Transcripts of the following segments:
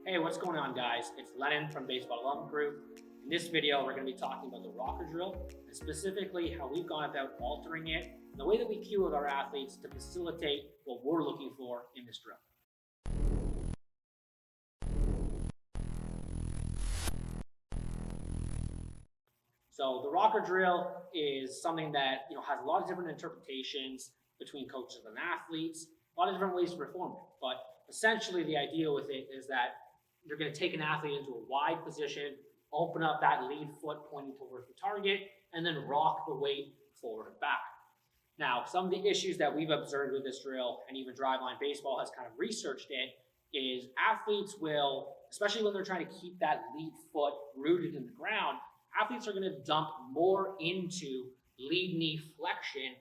Hey, what's going on, guys? It's Lennon from Baseball Alum Group. In this video, we're going to be talking about the rocker drill, and specifically how we've gone about altering it and the way that we cue with our athletes to facilitate what we're looking for in this drill. So the rocker drill is something that has a lot of different interpretations between coaches and athletes, a lot of different ways to perform it. But essentially, the idea with it is that you're going to take an athlete into a wide position, open up that lead foot pointing towards the target, and then rock the weight forward and back. Now, some of the issues that we've observed with this drill, and even Driveline Baseball has kind of researched it, is athletes will, especially when they're trying to keep that lead foot rooted in the ground, athletes are going to dump more into lead knee flexion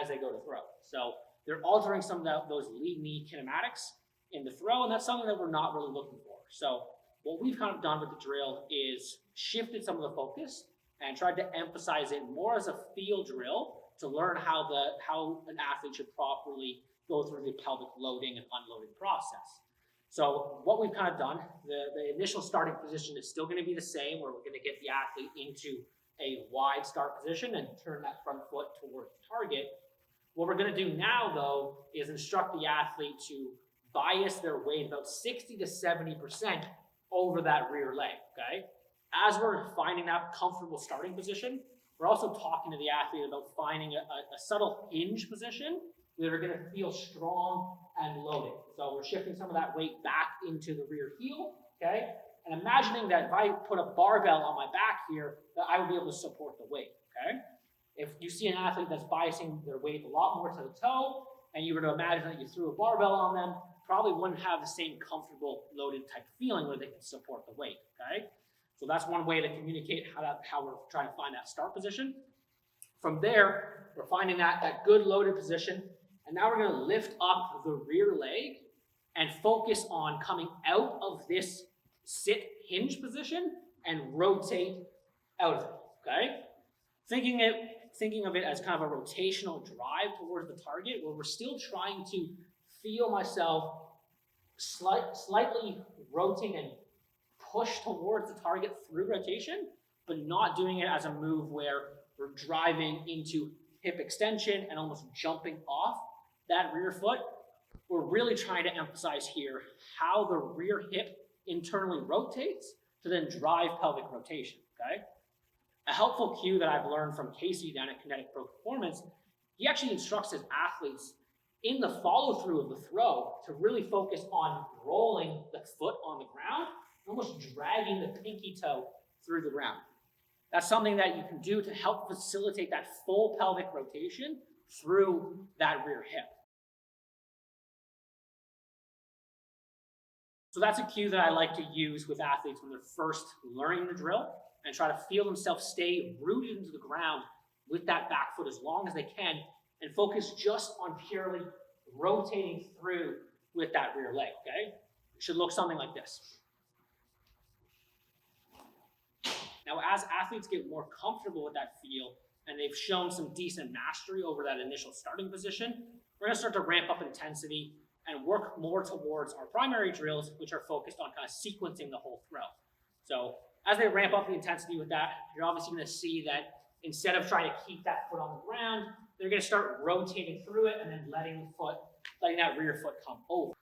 as they go to throw. So they're altering some of those lead knee kinematics in the throw, and that's something that we're not really looking for. So what we've kind of done with the drill is shifted some of the focus and tried to emphasize it more as a feel drill to learn how an athlete should properly go through the pelvic loading and unloading process. So what we've kind of done, the initial starting position is still going to be the same, where we're going to get the athlete into a wide start position and turn that front foot towards the target. What we're going to do now, though, is instruct the athlete to bias their weight about 60 to 70% over that rear leg, okay? As we're finding that comfortable starting position, we're also talking to the athlete about finding a subtle hinge position that are going to feel strong and loaded. So we're shifting some of that weight back into the rear heel, okay? And imagining that if I put a barbell on my back here, that I would be able to support the weight, okay? If you see an athlete that's biasing their weight a lot more to the toe, and you were to imagine that you threw a barbell on them, probably wouldn't have the same comfortable loaded type feeling where they can support the weight, okay? So that's one way to communicate how we're trying to find that start position. From there, we're finding that good loaded position, and now we're going to lift up the rear leg and focus on coming out of this sit hinge position and rotate out of it, okay? Thinking of it as kind of a rotational drive towards the target, where we're still trying to feel myself slightly rotate and push towards the target through rotation, but not doing it as a move where we're driving into hip extension and almost jumping off that rear foot. We're really trying to emphasize here how the rear hip internally rotates to then drive pelvic rotation, okay? A helpful cue that I've learned from Casey down at Kinetic Pro Performance, he actually instructs his athletes in the follow-through of the throw to really focus on rolling the foot on the ground, almost dragging the pinky toe through the ground. That's something that you can do to help facilitate that full pelvic rotation through that rear hip. So that's a cue that I like to use with athletes when they're first learning the drill and try to feel themselves stay rooted into the ground with that back foot as long as they can and focus just on purely rotating through with that rear leg, okay? It should look something like this. Now, as athletes get more comfortable with that feel and they've shown some decent mastery over that initial starting position, we're going to start to ramp up intensity and work more towards our primary drills, which are focused on kind of sequencing the whole throw. So as they ramp up the intensity with that, you're obviously going to see that instead of trying to keep that foot on the ground, they're going to start rotating through it and then letting that rear foot come over.